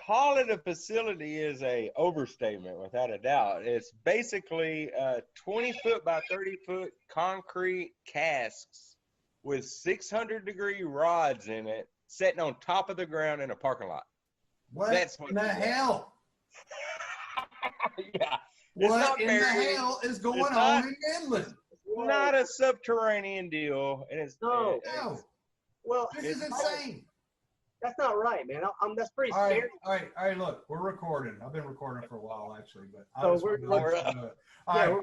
call it a facility is a overstatement, without a doubt. It's basically 20-foot by 30-foot concrete casks with 600-degree rods in it, sitting on top of the ground in a parking lot. What That's in the hell? Yeah. What in the hell is going on in Midland? Not a subterranean deal, and it's no. Well, this is insane. That's not right, man. That's pretty All scary. All right. Look, we're recording. I've been recording for a while, actually, but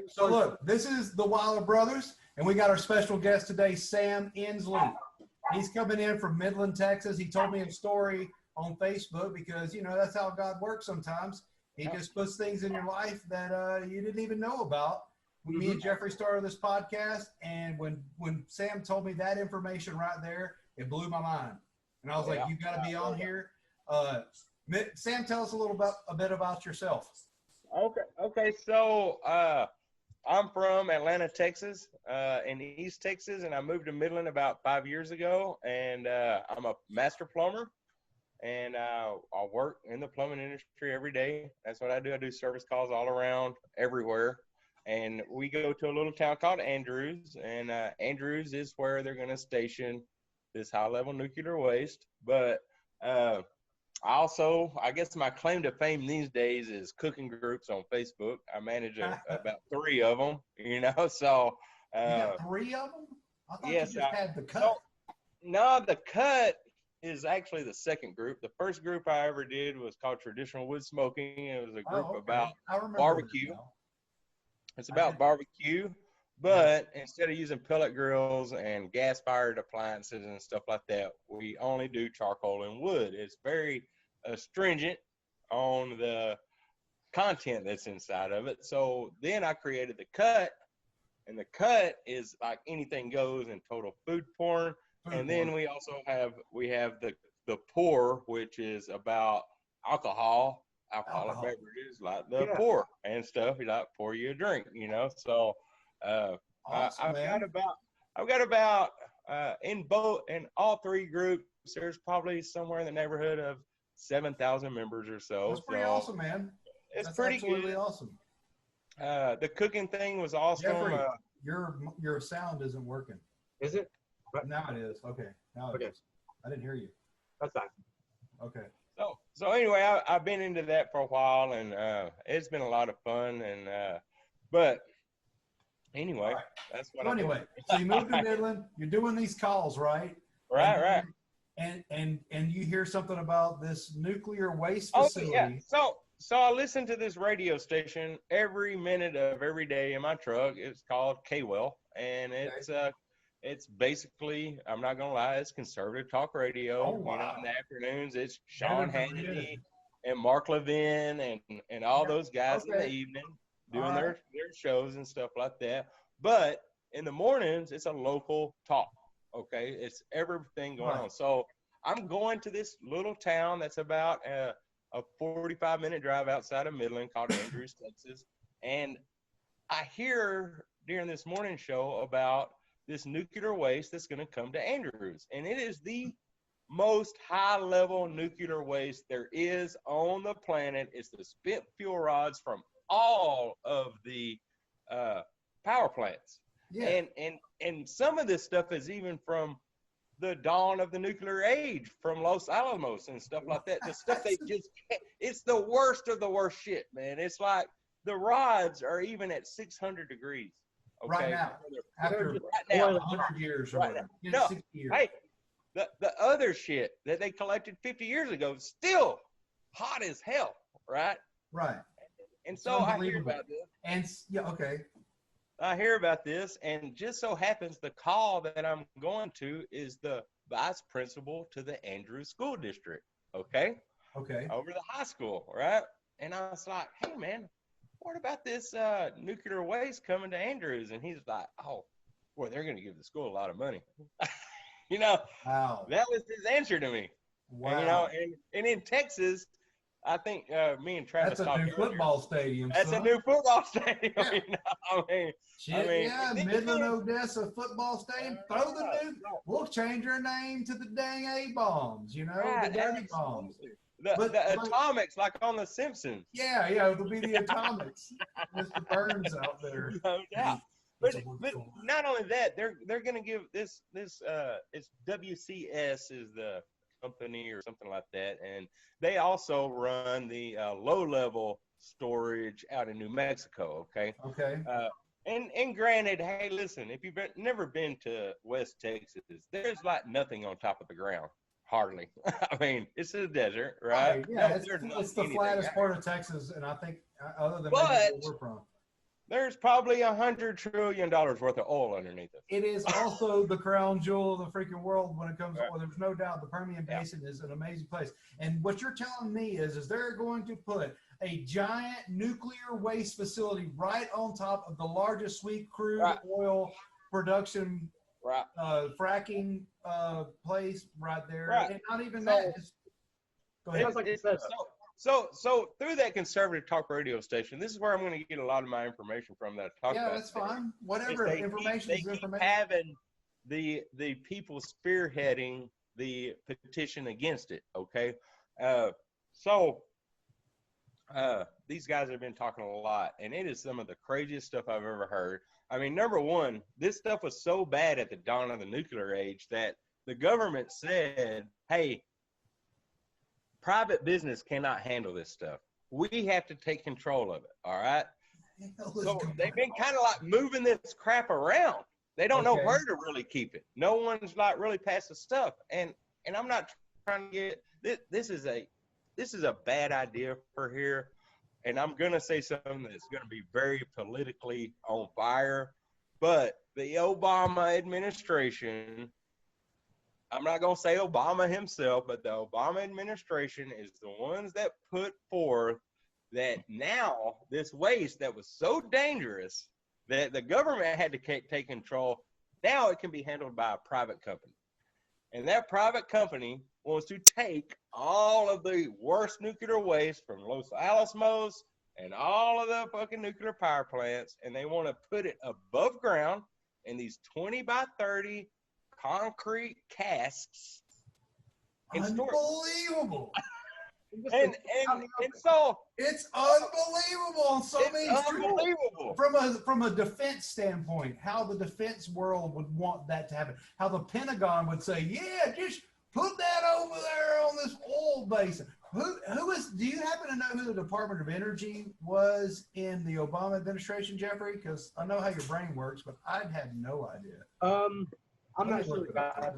So look, this is the Weyler brothers, and we got our special guest today, Sam Endsley. He's coming in from Midland, Texas. He told me a story on Facebook because that's how God works sometimes. He just puts things in your life that you didn't even know about. Me and Jeffrey started this podcast, and when Sam told me that information right there, it blew my mind. And I was like, "You got to be on here." Sam, tell us a bit about yourself. Okay. So I'm from Atlanta, Texas, in East Texas, and I moved to Midland about 5 years ago. And I'm a master plumber, and I work in the plumbing industry every day. That's what I do. I do service calls all around, everywhere. And we go to a little town called Andrews, and Andrews is where they're going to station this high-level nuclear waste. But I guess my claim to fame these days is cooking groups on Facebook. I manage about 3 of them, so. You got 3 of them? I thought yes, you just had the cut. No, the cut is actually the second group. The first group I ever did was called Traditional Wood Smoking. It was a group about barbecue. It's about barbecue, but instead of using pellet grills and gas-fired appliances and stuff like that, we only do charcoal and wood. It's very stringent on the content that's inside of it. So then I created the cut, and the cut is like anything goes and total food porn. And then we also have the pour, which is about alcoholic beverages like the pour and stuff. You like pour you a drink, So awesome, I've got about in all 3 groups, there's probably somewhere in the neighborhood of 7,000 members or so. That's pretty awesome, man. That's pretty good. Awesome. The cooking thing was awesome. Jeffrey, your sound isn't working. Is it? Now it is. Okay. Now it is. I didn't hear you. That's fine. Okay. So anyway, I've been into that for a while, and it's been a lot of fun. And but anyway, that's what. So anyway, so you moved to Midland. You're doing these calls, right? Right. And you hear something about this nuclear waste facility. Oh yeah. So I listen to this radio station every minute of every day in my truck. It's called K-Well, and it's basically, I'm not going to lie, it's conservative talk radio. Oh, wow. In the afternoons, it's Sean Hannity and Mark Levin and all those guys in the evening doing their shows and stuff like that. But in the mornings, it's a local talk, okay? It's everything going on. So I'm going to this little town that's about a 45-minute drive outside of Midland called Andrews, Texas. And I hear during this morning show about this nuclear waste that's going to come to Andrews. And it is the most high-level nuclear waste there is on the planet. It's the spent fuel rods from all of the power plants. Yeah. And some of this stuff is even from the dawn of the nuclear age, from Los Alamos and stuff like that. The stuff they just can't, it's the worst of the worst shit, man. It's like the rods are even at 600 degrees. Okay? Right now, after 100 years or whatever. 60 years. Hey, the other shit that they collected 50 years ago is still hot as hell, right? Right. And so I hear about this. And I hear about this, and just so happens the call that I'm going to is the vice principal to the Andrews School District, okay? Okay. Over the high school, right? And I was like, hey, man, what about this nuclear waste coming to Andrews? And he's like, oh, boy, they're going to give the school a lot of money. Wow. That was his answer to me. Wow. And in Texas, I think me and Travis talked earlier. That's a new football stadium. That's a new football stadium. Midland, Odessa football stadium. Throw the new. We'll change our name to the dang A-bombs. The dirty bombs. the atomics, like on The Simpsons. Yeah, it'll be the atomics. Mr. Burns out there. No doubt. But not only that, they're going to give this it's WCS is the company or something like that, and they also run the low level storage out in New Mexico. Okay. And granted, hey, listen, if you've never been to West Texas, there's like nothing on top of the ground, hardly. I mean, it's a desert, right? Yeah, it's the flattest part of Texas, and I think other than where we're from. There's probably $100 trillion worth of oil underneath it. It is also the crown jewel of the freaking world when it comes to oil. There's no doubt the Permian Basin is an amazing place. And what you're telling me is they're going to put a giant nuclear waste facility right on top of the largest sweet crude oil production fracking place right there. And not even that. Go ahead. So through that conservative talk radio station, this is where I'm going to get a lot of my information from that talk. Yeah, that's fine. Whatever information is information. Keep having the people spearheading the petition against it. Okay, these guys have been talking a lot, and it is some of the craziest stuff I've ever heard. I mean, number one, this stuff was so bad at the dawn of the nuclear age that the government said, "Hey, private business cannot handle this stuff. We have to take control of it." All right. So they've been kind of like moving this crap around. They don't know where to really keep it. No one's like really passed the stuff. And I'm not trying to get this is a bad idea for here. And I'm gonna say something that's gonna be very politically on fire. But the Obama administration, I'm not going to say Obama himself, but the Obama administration is the ones that put forth that now this waste that was so dangerous that the government had to take control, now it can be handled by a private company. And that private company wants to take all of the worst nuclear waste from Los Alamos and all of the fucking nuclear power plants, and they want to put it above ground in these 20 by 30 concrete casks. Unbelievable. And so it's unbelievable on so many unbelievable. From a defense standpoint, how the defense world would want that to happen. How the Pentagon would say, yeah, just put that over there on this oil basin. Who is, do you happen to know who the Department of Energy was in the Obama administration, Jeffrey? Because I know how your brain works, but I'd had no idea. I'm not sure.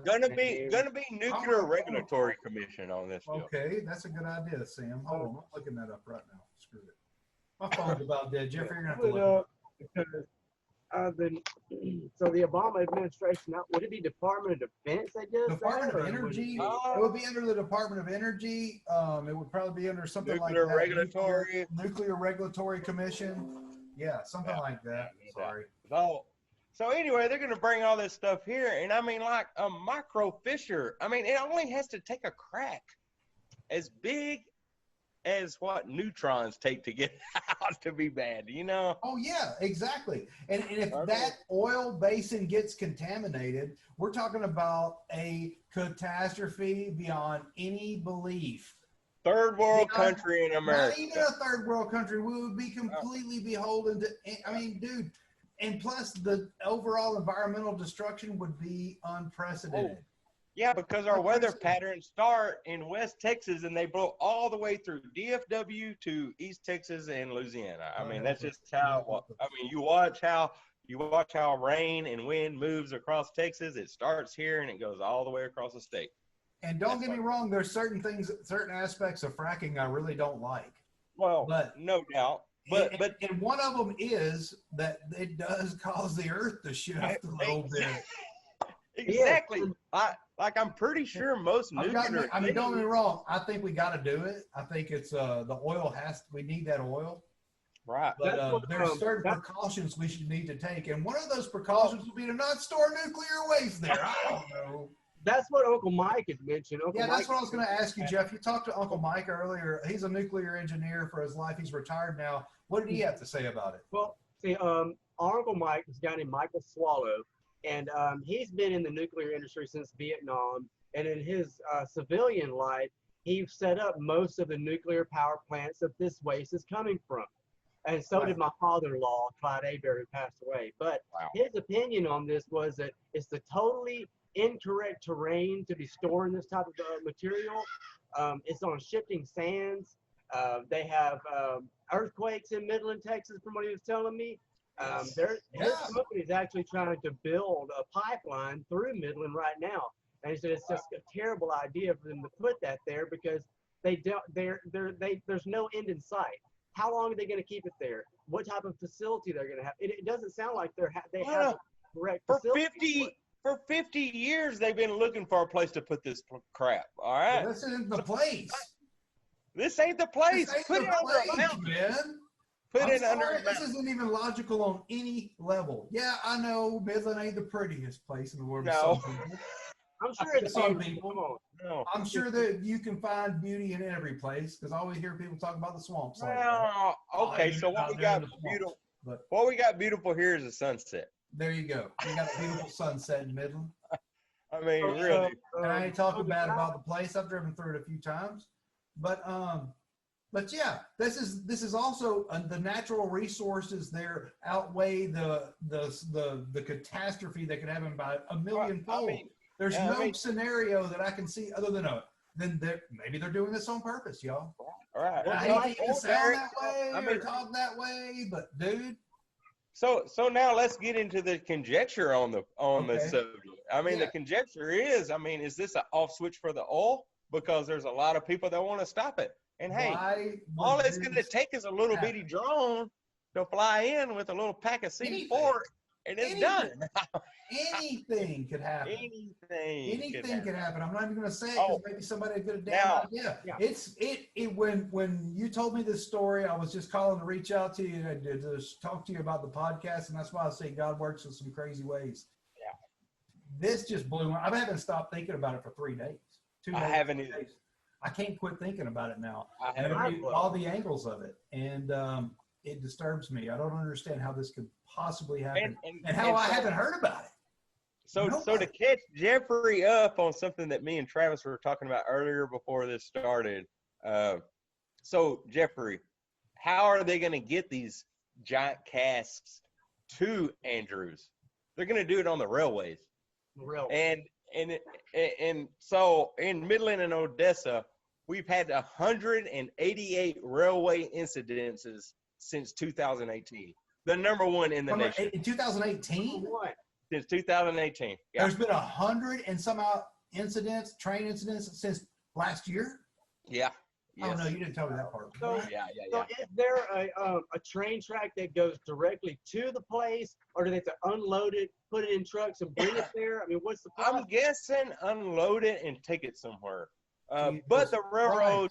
Gonna be Nuclear Regulatory Commission on this deal. Okay, that's a good idea, Sam. Hold on, I'm looking that up right now. Screw it. My phone's about dead. Jeffrey, you're gonna have to look it up. So the Obama administration, would it be Department of Defense? Department of Energy. It would be under the Department of Energy. It would probably be under something like that. Nuclear Regulatory Commission. Yeah, something like that. Sorry. So anyway, they're going to bring all this stuff here. And I mean, like a micro fissure, I mean, it only has to take a crack as big as what neutrons take to get out to be bad, you know? Oh, yeah, exactly. And if that oil basin gets contaminated, we're talking about a catastrophe beyond any belief. Third world country in America. Not even a third world country. We would be completely beholden to, I mean, dude. And plus, the overall environmental destruction would be unprecedented. Oh, yeah, because our weather patterns start in West Texas and they blow all the way through DFW to East Texas and Louisiana. I mean, that's just how. I mean, you watch how rain and wind moves across Texas. It starts here and it goes all the way across the state. And don't get me wrong, there's certain aspects of fracking I really don't like. Well, but no doubt. But one of them is that it does cause the earth to shift a little bit. Exactly. Like I'm pretty sure most nuclear. I mean, don't get me wrong. I think we got to do it. I think it's the oil we need that oil. Right. But there's certain precautions we should need to take, and one of those precautions would be to not store nuclear waste there. I don't know. That's what Uncle Mike had mentioned. That's what I was going to ask you, Jeff. You talked to Uncle Mike earlier. He's a nuclear engineer for his life. He's retired now. What did he have to say about it? Well, see, our Uncle Mike is a guy named Michael Swallow, and he's been in the nuclear industry since Vietnam. And in his civilian life, he set up most of the nuclear power plants that this waste is coming from. And so did my father-in-law, Clyde Aber, who passed away. But his opinion on this was that it's the totally incorrect terrain to be storing this type of material. It's on shifting sands. They have earthquakes in Midland, Texas, from what he was telling me. His company is actually trying to build a pipeline through Midland right now. And he said it's just a terrible idea for them to put that there because there's no end in sight. How long are they going to keep it there? What type of facility they're going to have? It doesn't sound like they have a correct facility. For 50 years, they've been looking for a place to put this crap. All right. Well, this isn't the place. This ain't the place. Put it under a mountain, man. Put it under a mountain. This isn't even logical on any level. Yeah, I know Midland ain't the prettiest place in the world. No. I'm sure it's some people. No. I'm sure that you can find beauty in every place because I always hear people talk about the swamps. Well, okay, so what we got beautiful? What we got beautiful here is a sunset. There you go. We got a beautiful sunset in Midland. I mean, really. And I ain't talking bad about the place. I've driven through it a few times, but yeah, this is also the natural resources there outweigh the catastrophe that could happen by a million-fold. There's no scenario that I can see other than maybe they're doing this on purpose, y'all. All right. I hate to sound that way or talk that way, but dude. So now let's get into the conjecture on the subject. I mean, the conjecture is, is this an off switch for the oil? Because there's a lot of people that want to stop it. And hey, all it's going to take is a little bitty drone to fly in with a little pack of C4, and it's done. Anything could happen. Anything could happen. I'm not even going to say it because maybe somebody had a damn idea. Yeah. When you told me this story, I was just calling to reach out to you to talk to you about the podcast, and that's why I say God works in some crazy ways. Yeah. This just blew my. I haven't stopped thinking about it for 3 days. 2 days. I haven't either. I can't quit thinking about it now. I haven't all the angles of it, and it disturbs me. I don't understand how this could possibly happen, and how I haven't heard about it. So to catch Jeffrey up on something that me and Travis were talking about earlier before this started. So Jeffrey, how are they going to get these giant casks to Andrews? They're going to do it on the railways. And so in Midland and Odessa, we've had 188 railway incidences since 2018. The number one in the nation. In 2018? Since 2018. Yeah. There's been 100 and somehow train incidents since last year? Yeah. Yes. Oh, no, you didn't tell me that part. So, so is there a train track that goes directly to the place, or do they have to unload it, put it in trucks, and bring it there? I mean, what's the process? I'm guessing unload it and take it somewhere. But the railroad,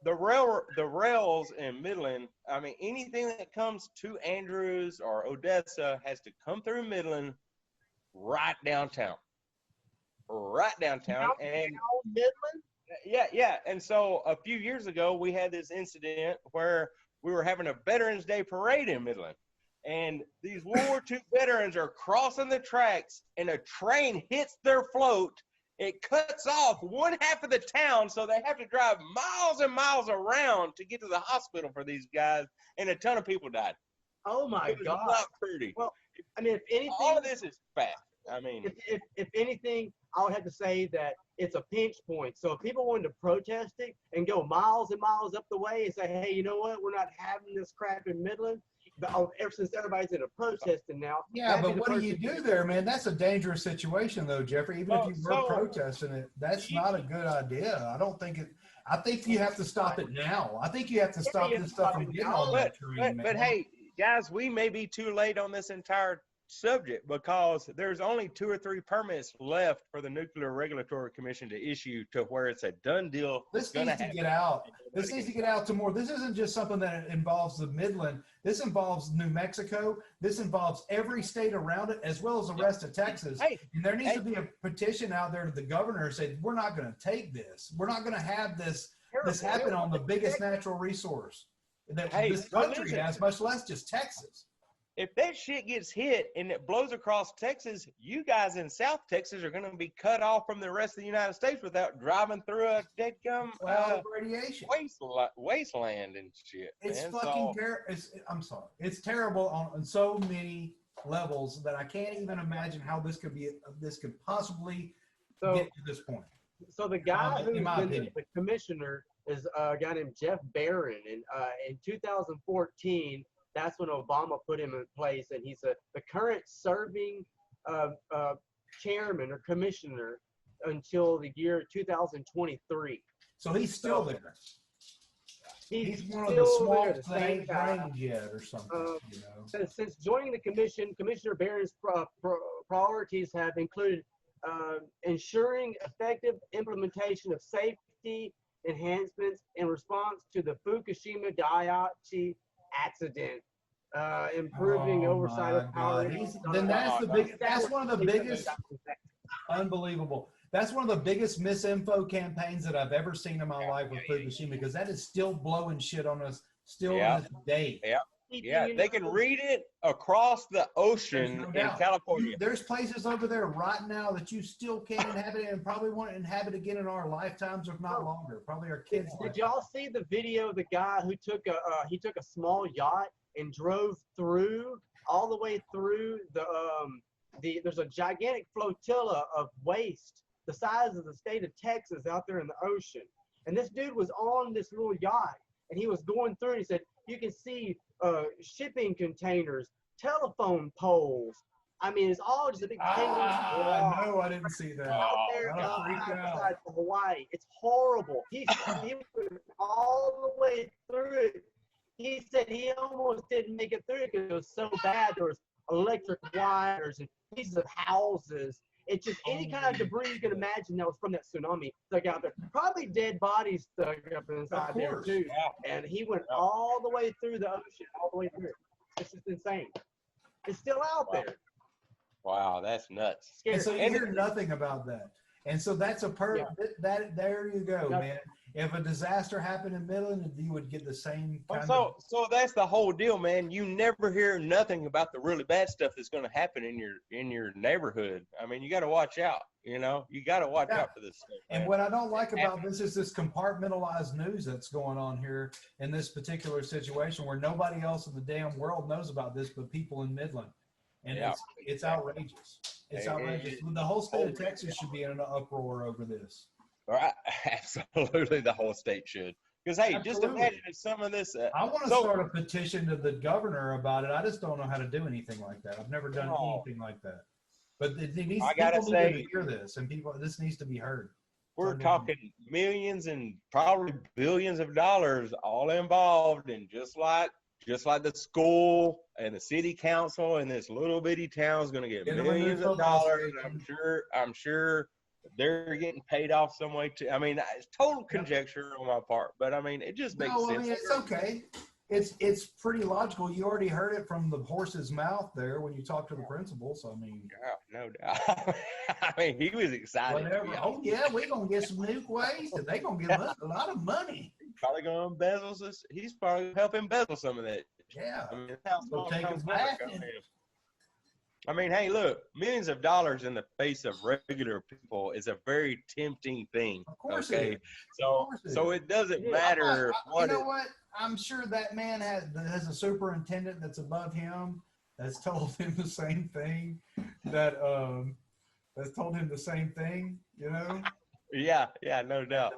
the rails in Midland, anything that comes to Andrews or Odessa has to come through Midland right downtown. And Midland? Yeah. And so a few years ago, we had this incident where we were having a Veterans Day parade in Midland. And these World War II veterans are crossing the tracks, and a train hits their float. It cuts off one half of the town, so they have to drive miles and miles around to get to the hospital for these guys, and a ton of people died. Oh, my God. It's not pretty. Well, if anything, all of this is fact. If anything, I would have to say that it's a pinch point. So if people wanted to protest it and go miles and miles up the way and say, hey, you know what, we're not having this crap in Midland, ever since everybody's in a protesting now. Yeah, but what do you do there, man? That's a dangerous situation, though, Jeffrey. Even if you were protesting it, that's not a good idea. I think you have to stop it now. I think you have to stop this stuff from getting on that train, But hey, guys, we may be too late on this entire subject because there's only 2 or 3 permits left for the Nuclear Regulatory Commission to issue to where it's a done deal. This needs to get out. This needs to get out to more. This isn't just something that involves the Midland. This involves New Mexico. This involves every state around it, as well as the rest of Texas. And there needs to be a petition out there to the governor saying, we're not going to take this. We're not going to have this happen on the biggest natural resource that this country has, much less just Texas. if that shit gets hit and it blows across Texas, you guys in South Texas are going to be cut off from the rest of the United States without driving through a deadgum radiation wasteland and shit. It's man. fucking terrible. I'm sorry. It's terrible on so many levels that I can't even imagine how this could possibly get to this point. So the guy who's been the commissioner is a guy named Jeff Barron, and in 2014, that's when Obama put him in place, and he's the current serving chairman or commissioner until the year 2023. So he's still there. He's one of the small things yet or something. Since joining the commission, Commissioner Barron's priorities have included ensuring effective implementation of safety enhancements in response to the Fukushima Daiichi accident, improving oversight of power. That's one of the biggest. Unbelievable. That's one of the biggest misinfo campaigns that I've ever seen in my life with Fukushima, because that is still blowing shit on us still to this day. Yeah, they can read it across the ocean in California. There's places over there right now that you still can't inhabit and probably won't inhabit again in our lifetimes, if not longer. Probably our kids. Did y'all see the video of the guy who took a small yacht and drove through all the way through there's a gigantic flotilla of waste the size of the state of Texas out there in the ocean. And this dude was on this little yacht, and he was going through, and he said, you can see shipping containers, telephone poles. I mean, it's all just a big tangled no, I didn't see that. Out there outside of Hawaii. It's horrible. He went all the way through it. He said he almost didn't make it through because it was so bad. There was electric wires and pieces of houses. It's just any kind of debris you can imagine that was from that tsunami stuck out there. Probably dead bodies stuck up inside there too. And he went all the way through the ocean, all the way through. It's just insane. It's still out there. Wow, that's nuts. And so you hear nothing about that. And so that's that there you go, man. If a disaster happened in Midland, you would get the same kind so that's the whole deal, man. You never hear nothing about the really bad stuff that's going to happen in your neighborhood. I mean, you got to watch out. You got to watch out for this stuff. And what I don't like about this is this compartmentalized news that's going on here in this particular situation, where nobody else in the damn world knows about this but people in Midland. And it's outrageous. It's outrageous. The whole state of Texas should be in an uproar over this. Right. Absolutely, the whole state should. Because, hey, just imagine if some of this... I want to start a petition to the governor about it. I just don't know how to do anything like that. I've never done anything like that. But people need to hear this, and this needs to be heard. We're talking millions and probably billions of dollars all involved, and just like the school and the city council in this little bitty town is going to get millions of dollars. I'm sure they're getting paid off some way too. I mean, it's total conjecture on my part, but I mean, it just makes sense. I mean, it's okay. It's pretty logical. You already heard it from the horse's mouth there when you talked to the principal. So I mean, no doubt. I mean, he was excited. Whatever. Oh yeah, we're gonna get some nuke waste, and they're gonna give us a lot of money. Probably gonna embezzle this. He's probably gonna help embezzle some of that. Yeah. I mean, I mean, hey, look, millions of dollars in the face of regular people is a very tempting thing. Of course, okay. So it doesn't matter what. You know what? I'm sure that man has a superintendent that's above him that's told him the same thing. That's told him the same thing. You know. Yeah, no doubt.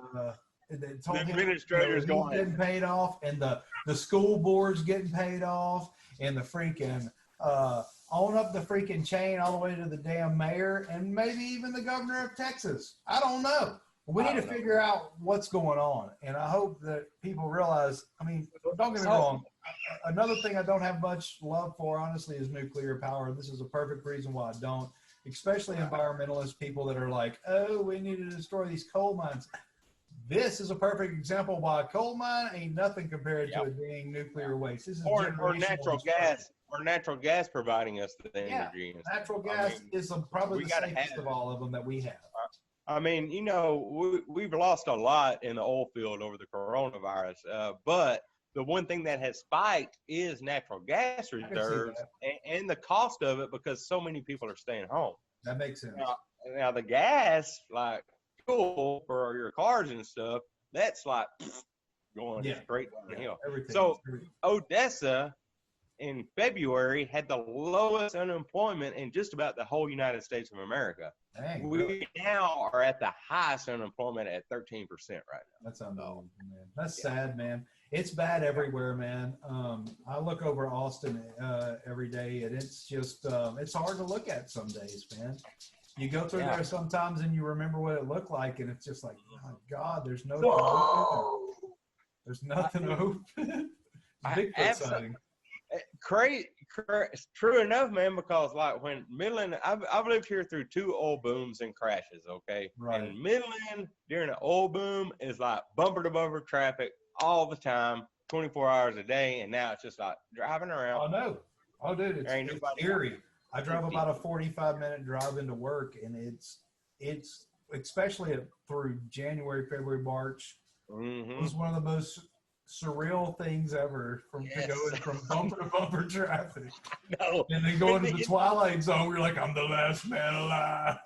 They told the him administrator's getting paid off, and the school board's getting paid off, and the freaking on up the freaking chain all the way to the damn mayor, and maybe even the governor of Texas. I don't know. We need to figure out what's going on, and I hope that people realize. I mean, don't get me wrong. Another thing I don't have much love for, honestly, is nuclear power. This is a perfect reason why I don't, especially environmentalist people that are like, oh, we need to destroy these coal mines. This is a perfect example why a coal mine ain't nothing compared to it being nuclear waste. This is or natural gas. Or natural gas providing us the energy. Natural gas is probably the safest of all of them that we have. I mean, you know, we've lost a lot in the oil field over the coronavirus, but the one thing that has spiked is natural gas reserves and the cost of it because so many people are staying home. That makes sense. Now the gas, like fuel for your cars and stuff, that's like going straight down the hill. So Odessa in February had the lowest unemployment in just about the whole United States of America. Dang, we now are at the highest unemployment at 13% right now. That's unbelievable, man. That's sad, man. It's bad everywhere, man. I look over Austin every day, and it's just it's hard to look at some days, man. You go through there sometimes, and you remember what it looked like, and it's just like, oh my God, there's no open. There's nothing open. Bigfoot sighting. True enough, man, because like when Midland, I've lived here through 2 oil booms and crashes, okay? Right. And Midland during an oil boom is like bumper to bumper traffic all the time, 24 hours a day, and now it's just like driving around. Oh no. Oh dude, it's eerie. I drive about a 45-minute drive into work, and it's especially through January, February, March. It was one of the most surreal things ever going from bumper to bumper traffic. And then going to the twilight zone, we're like, I'm the last man alive.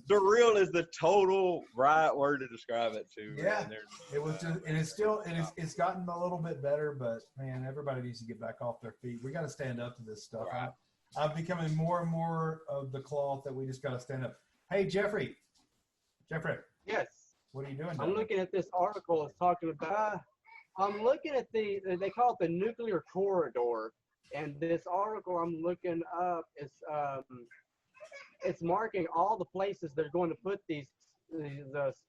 Surreal is the total right word to describe it too. Yeah, it was just, and it's still, it's gotten a little bit better, but man, everybody needs to get back off their feet. We got to stand up to this stuff. Right. I'm becoming more and more of the cloth that we just got to stand up. Hey, Jeffrey. Yes. What are you doing? I'm looking at this article. It's talking about. I'm looking at they call it the nuclear corridor, and this article I'm looking up is it's marking all the places they're going to put these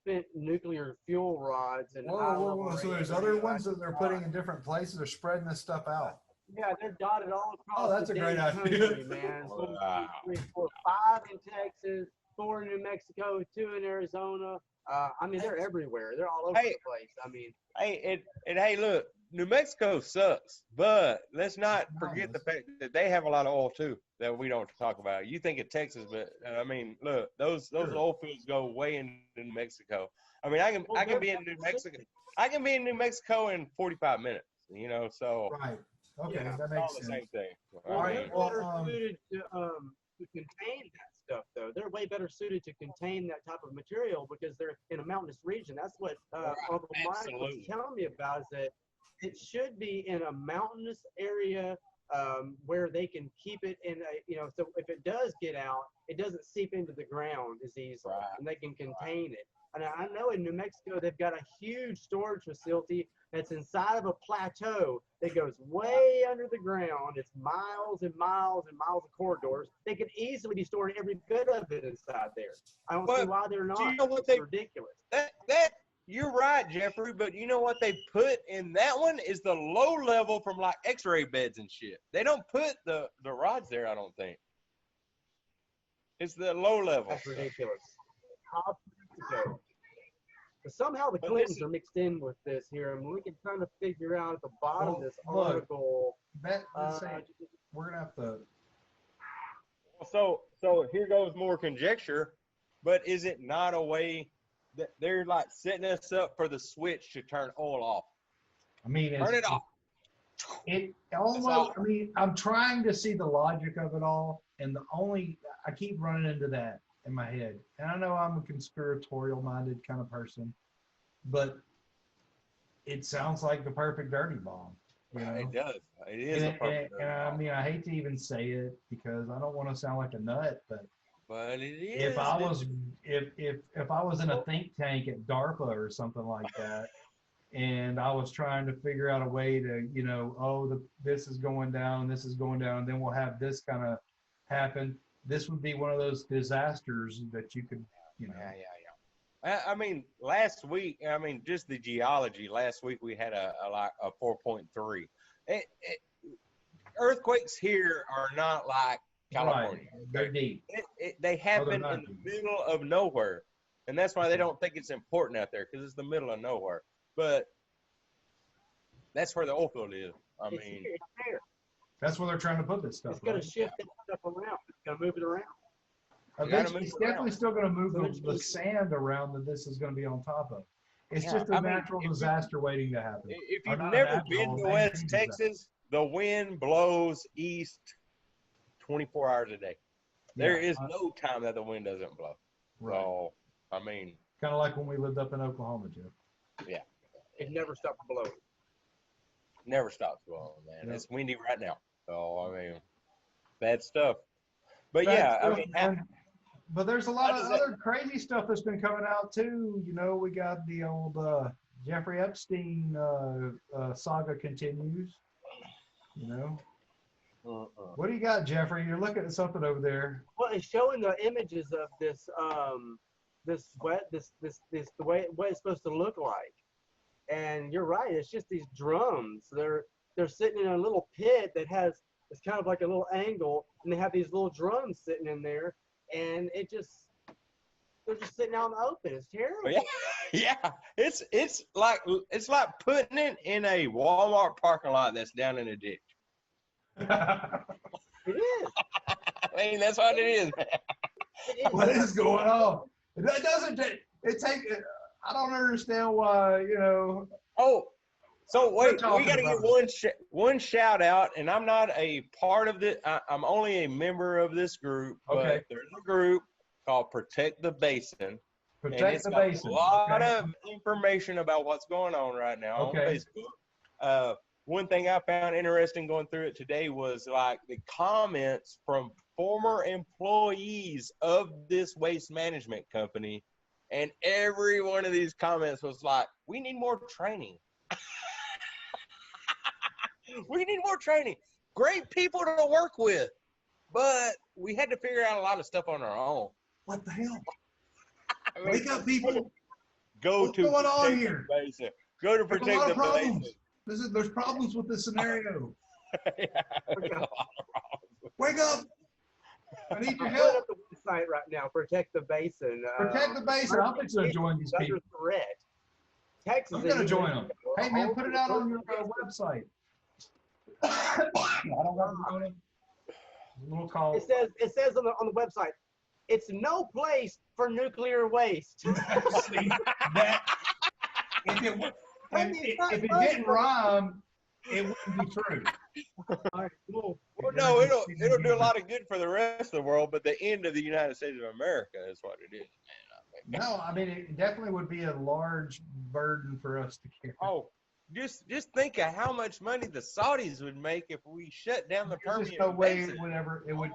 spent nuclear fuel rods and. Whoa. So there's other ones that they're putting in different places. They're spreading this stuff out. Yeah, they're dotted all across. Oh, that's a great country, idea, man. Wow. 1, 2, 3, 4, 5 in Texas, 4 in New Mexico, 2 in Arizona. I mean, they're everywhere. They're all over the place. I mean, hey, look, New Mexico sucks, but let's not forget the fact that they have a lot of oil too that we don't talk about. You think of Texas, but I mean, look, those oil fields go way into New Mexico. I mean, I can be in New Mexico. I can be in New Mexico in 45 minutes. You know, so right. Okay, yeah, that makes sense. The same thing. Well, they're better suited to contain that stuff, though. They're way better suited to contain that type of material because they're in a mountainous region. That's what Uncle Mike was telling me about, is that it should be in a mountainous area where they can keep it in a, so if it does get out, it doesn't seep into the ground as easily, and they can contain it. And I know in New Mexico, they've got a huge storage facility that's inside of a plateau that goes way under the ground. It's miles and miles and miles of corridors. They could easily be storing every bit of it inside there. I don't see why they're not. Do you know what it's ridiculous. That you're right, Jeffrey, but you know what they put in that one is the low level from like x-ray beds and shit. They don't put the rods there, I don't think. It's the low level. That's ridiculous. But somehow the Clintons are mixed in with this here, and we can kind of figure out at the bottom of this article. We're gonna have to. So here goes more conjecture, but is it not a way that they're like setting us up for the switch to turn oil off? I mean, turn it off. It almost. I mean, I'm trying to see the logic of it all, and I keep running into that in my head. And I know I'm a conspiratorial-minded kind of person, but it sounds like the perfect dirty bomb. You know? It does. It is a perfect dirty bomb. I mean, I hate to even say it because I don't want to sound like a nut, but it is. If I was in a think tank at DARPA or something like that, and I was trying to figure out a way to, this is going down, this is going down, and then we'll have this kind of happen. This would be one of those disasters that you could, Yeah. I mean, last week, just the geology. Last week we had a 4.3. Earthquakes here are not like California. Right. They're deep. They happen in the middle of nowhere, and that's why they don't think it's important out there because it's the middle of nowhere. But that's where the oil field is. It's here. That's where they're trying to put this stuff. It's going to shift that stuff around. It's going to move it around. Eventually, it's definitely still going to move the sand around that this is going to be on top of. It's just a natural disaster waiting to happen. If you've never been to West Texas, the wind blows east 24 hours a day. There is no time that the wind doesn't blow. Right. So, I mean. Kind of like when we lived up in Oklahoma, Joe. Yeah. It never stopped blowing. Never stops blowing, man. Yep. It's windy right now. So, I mean, bad stuff. But I mean. But there's a lot of other crazy stuff that's been coming out too. You know, we got the old Jeffrey Epstein saga continues. You know, what do you got, Jeffrey? You're looking at something over there. Well, it's showing the images of this the way what it's supposed to look like. And you're right. It's just these drums. They're sitting in a little pit that has it's kind of like a little angle, and they have these little drums sitting in there. And they're just sitting out in the open. It's terrible. Yeah. It's like putting it in a Walmart parking lot that's down in a ditch. It is. I mean, that's what it is, man. What is going on? It doesn't take. I don't understand why. You know. Oh. So wait, we got to get one shout out, and I'm not a part of this. I'm only a member of this group. Okay. But there's a group called Protect the Basin. Protect the Basin. A lot of information about what's going on right now on Facebook. One thing I found interesting going through it today was like the comments from former employees of this waste management company, and every one of these comments was like, "We need more training." We need more training. Great people to work with, but we had to figure out a lot of stuff on our own. What the hell? I mean, wake up, people. What's going on here? Go to Protect the Basin. There's problems with this scenario. Wake up. I need your help. Up the website right now. Protect the Basin. Protect the Basin. I'm going to join these people. Threat. Texas. I'm going to join them. Hey, man, put it out on your website. I don't want to little call. It says on the website, it's no place for nuclear waste. See, that, if it didn't rhyme, it wouldn't be true. All right, cool. Well, no, it'll do a lot of good for the rest of the world, but the end of the United States of America is what it is. No, I mean it definitely would be a large burden for us to carry. Oh. Just think of how much money the Saudis would make if we shut down the Permian Basin. There's no way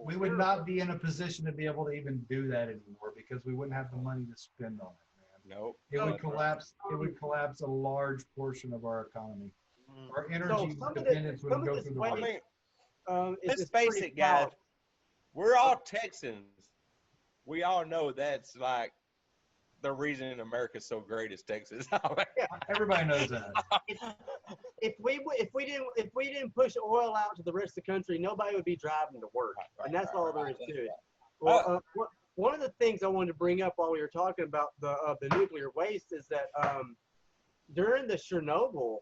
we would not be in a position to be able to even do that anymore because we wouldn't have the money to spend on it, man. Nope. It would collapse. It would collapse a large portion of our economy. Our energy dependence would go through the roof. I mean, let's face it, guys. We're all Texans. We all know that's like the reason America's so great is Texas. Everybody knows that. If we didn't push oil out to the rest of the country, nobody would be driving to work, and that's all there is to it. Well, one of the things I wanted to bring up while we were talking about the nuclear waste is that during the Chernobyl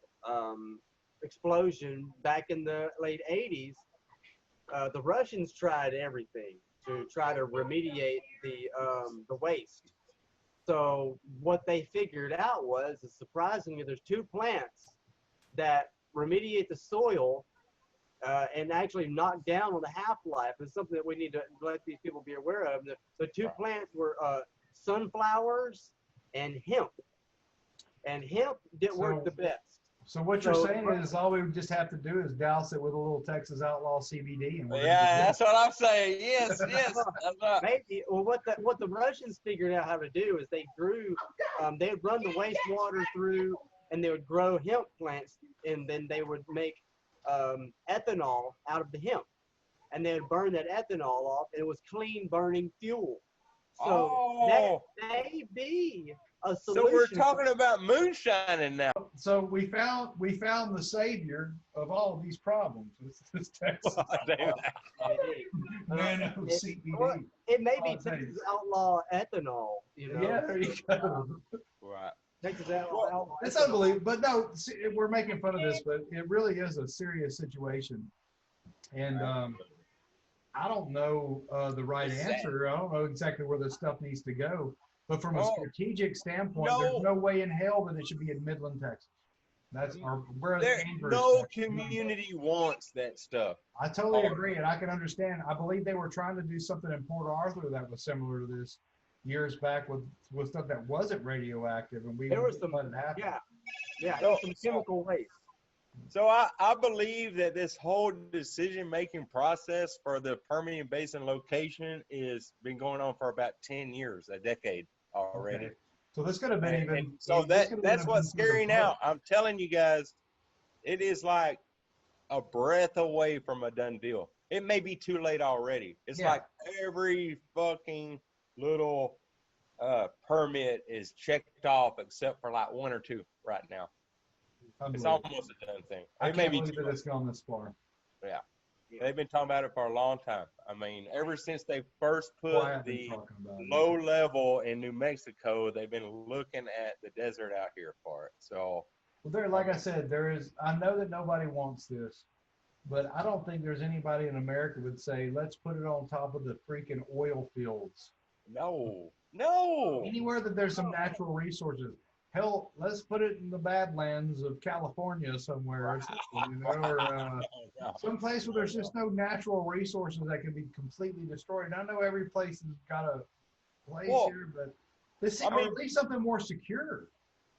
explosion back in the late 80s, the Russians tried everything to try to remediate the waste. So what they figured out was, surprisingly, there's two plants that remediate the soil and actually knock down on the half-life. It's something that we need to let these people be aware of. The two plants were sunflowers and hemp. And hemp didn't work the best. So what you're saying is all we would just have to do is douse it with a little Texas Outlaw CBD. And that's what I'm saying. Yes. That's right. Maybe. Well, what the Russians figured out how to do is they grew, they would run the wastewater through, and they would grow hemp plants, and then they would make ethanol out of the hemp, and they would burn that ethanol off, and it was clean burning fuel. So that may be a solution. So we're talking about moonshining now. So we found the savior of all of these problems. This Texas CBD. It may be Texas Outlaw ethanol. You know? Yeah, there you go. Right. Texas Outlaw. It's unbelievable, but no, we're making fun of this, but it really is a serious situation, and I don't know the right answer. I don't know exactly where this stuff needs to go. But from a strategic standpoint, there's no way in hell that it should be in Midland, Texas. No community wants that stuff. I totally agree, and I can understand. I believe they were trying to do something in Port Arthur that was similar to this years back with stuff that wasn't radioactive, and there was some, let it happen. There was some chemical waste. So I believe that this whole decision-making process for the Permian Basin location is been going on for about 10 years, a decade already. Okay. So this could have been even. So that's what's scary now. I'm telling you guys, it is like a breath away from a done deal. It may be too late already. It's like every fucking little permit is checked off except for like 1 or 2 right now. It's almost a done thing. I can't believe that it's gone this far. Yeah. They've been talking about it for a long time. I mean, ever since they first put the low level in New Mexico, they've been looking at the desert out here for it. So, well, there, like I said, I know that nobody wants this, but I don't think there's anybody in America would say, let's put it on top of the freaking oil fields. No. Anywhere that there's some natural resources. Hell, let's put it in the Badlands of California somewhere, or something, or someplace where there's just no natural resources that can be completely destroyed. I know every place has got a place here, but or at least something more secure.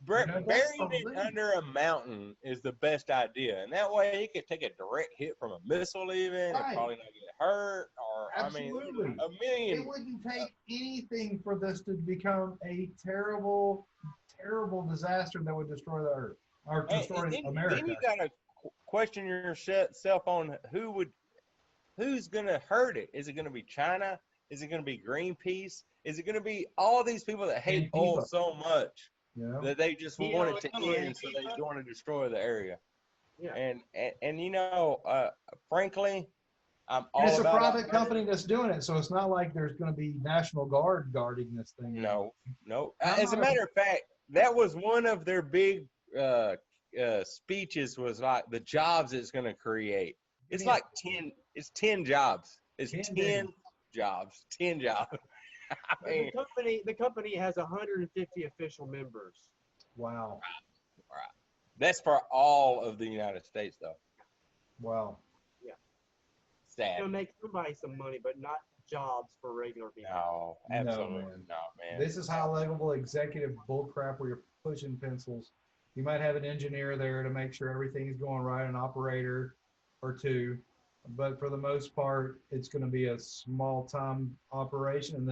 Burying it under a mountain is the best idea, and that way you could take a direct hit from a missile even and probably not get hurt. Or absolutely, I mean, a million. It wouldn't take anything for this to become a terrible disaster that would destroy the Earth or destroy America. Then you gotta question yourself on who's gonna hurt it. Is it gonna be China? Is it gonna be Greenpeace? Is it gonna be all these people that hate oil so much that they just want it to end, so they want to destroy the area? Yeah. And you know, frankly, I'm all it's about a private company that's doing it, so it's not like there's going to be National Guard guarding this thing. No. As a matter of fact, that was one of their big speeches, was like the jobs it's going to create. It's like 10 jobs. It's 10 jobs. 10 jobs. I mean, the company has 150 official members. Wow. Right. That's for all of the United States, though. Wow. Yeah. Sad. It'll make somebody some money, but not jobs for regular people. No, absolutely not, man. This is high-level executive bullcrap where you're pushing pencils. You might have an engineer there to make sure everything's going right, an operator or 2. But for the most part, it's going to be a small-time operation,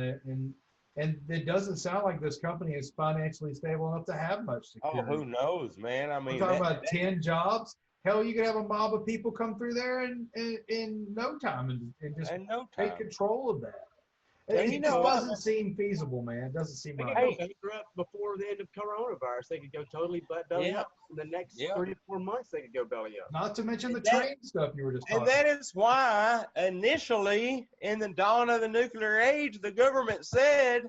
and it doesn't sound like this company is financially stable enough to have much security. Oh, who knows, man? I mean, we're talking about 10 jobs. Hell, you could have a mob of people come through there in no time and just take control of that. It just doesn't seem feasible, man. It doesn't seem right. They could go before the end of coronavirus. They could go totally belly up. In the next 3 to 4 months, they could go belly up. Not to mention the train stuff you were just talking about. And that is why initially in the dawn of the nuclear age, the government said,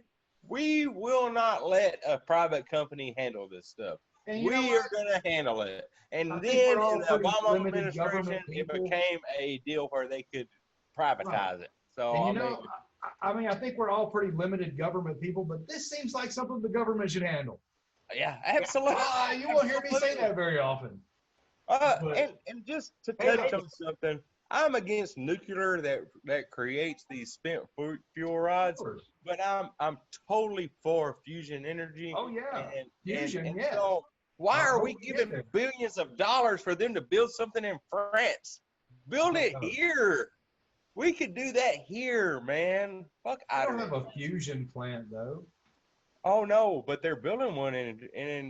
we will not let a private company handle this stuff. We are going to handle it. And then in the Obama administration, it became a deal where they could privatize it. So, I think we're all pretty limited government people, but this seems like something the government should handle. Yeah, absolutely. You won't hear me say that very often. And just to touch on something, I'm against nuclear that creates these spent fuel rods, but I'm totally for fusion energy. Oh yeah, fusion. And so why are we giving billions of dollars for them to build something in France? Build it here. We could do that here, man. Fuck, I don't have a fusion plant though. Oh no, but they're building one, and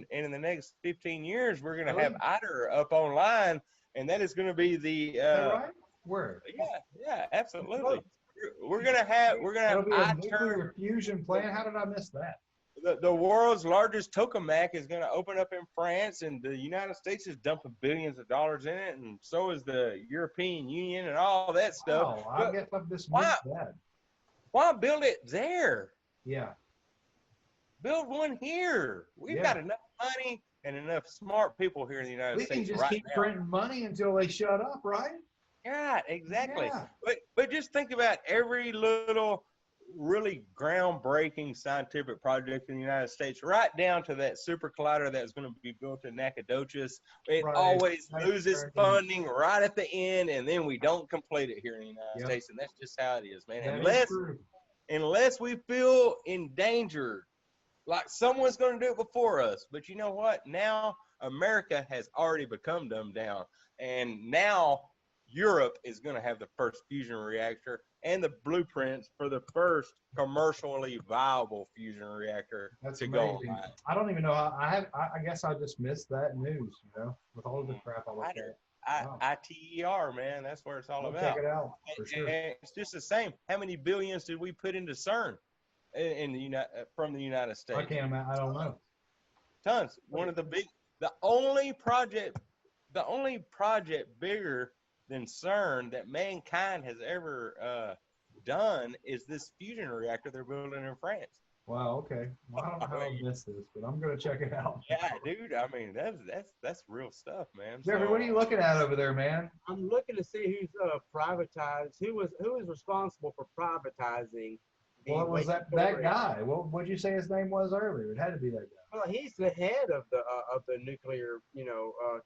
in the next 15 years, we're gonna have ITER up online, and that is gonna be the. Is that right? Where? Yeah, absolutely. We're gonna have a nuclear fusion plant. How did I miss that? The world's largest tokamak is going to open up in France, and the United States is dumping billions of dollars in it, and so is the European Union and all that stuff. Oh, I guess I've dismissed that. Why build it there? Yeah. Build one here. We've got enough money and enough smart people here in the United States. We can just keep printing money until they shut up, right? Yeah, exactly. Yeah. But just think about every little really groundbreaking scientific project in the United States, right down to that super collider that's going to be built in Nacogdoches. It always loses funding right at the end, and then we don't complete it here in the United States, and that's just how it is, man. Unless we feel endangered, like someone's going to do it before us. But you know what? Now America has already become dumbed down, and now Europe is going to have the first fusion reactor and the blueprints for the first commercially viable fusion reactor to go on. I don't even know how. I guess I just missed that news. With all of the crap I looked at. ITER, man, that's where it's all about. Check it out for sure. And it's just the same. How many billions did we put into CERN from the United States? I can't imagine. I don't know. Tons. The only project bigger than CERN that mankind has ever done is this fusion reactor they're building in France. Wow. Okay. Well, I don't know how I missed this, but I'm gonna check it out. Yeah, dude. I mean, that's real stuff, man. Jeffrey, what are you looking at over there, man? I'm looking to see who's privatized. Who was responsible for privatizing? Well, it was that guy. What'd you say his name was earlier? It had to be that guy. Well, he's the head of the nuclear,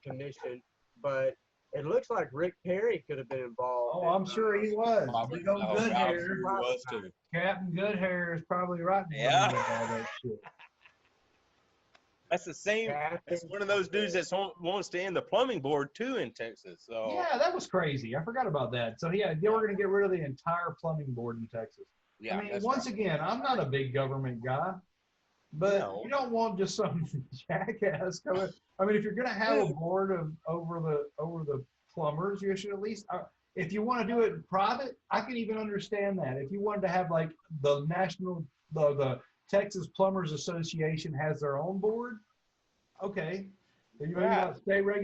commission, but it looks like Rick Perry could have been involved. Oh, I'm sure he was. Goodhair was too. Captain Goodhair is probably right. Yeah. All that shit. That's the same. That's one of those dudes that wants to end the plumbing board too in Texas. So yeah, that was crazy. I forgot about that. So yeah, they were going to get rid of the entire plumbing board in Texas. Yeah, I mean, once again, I'm not a big government guy, but you don't want just some jackass coming. I mean, if you're going to have a board over the plumbers, you should at least. If you want to do it private, I can even understand that. If you wanted to have like the Texas Plumbers Association has their own board, okay. Then you got state regulation.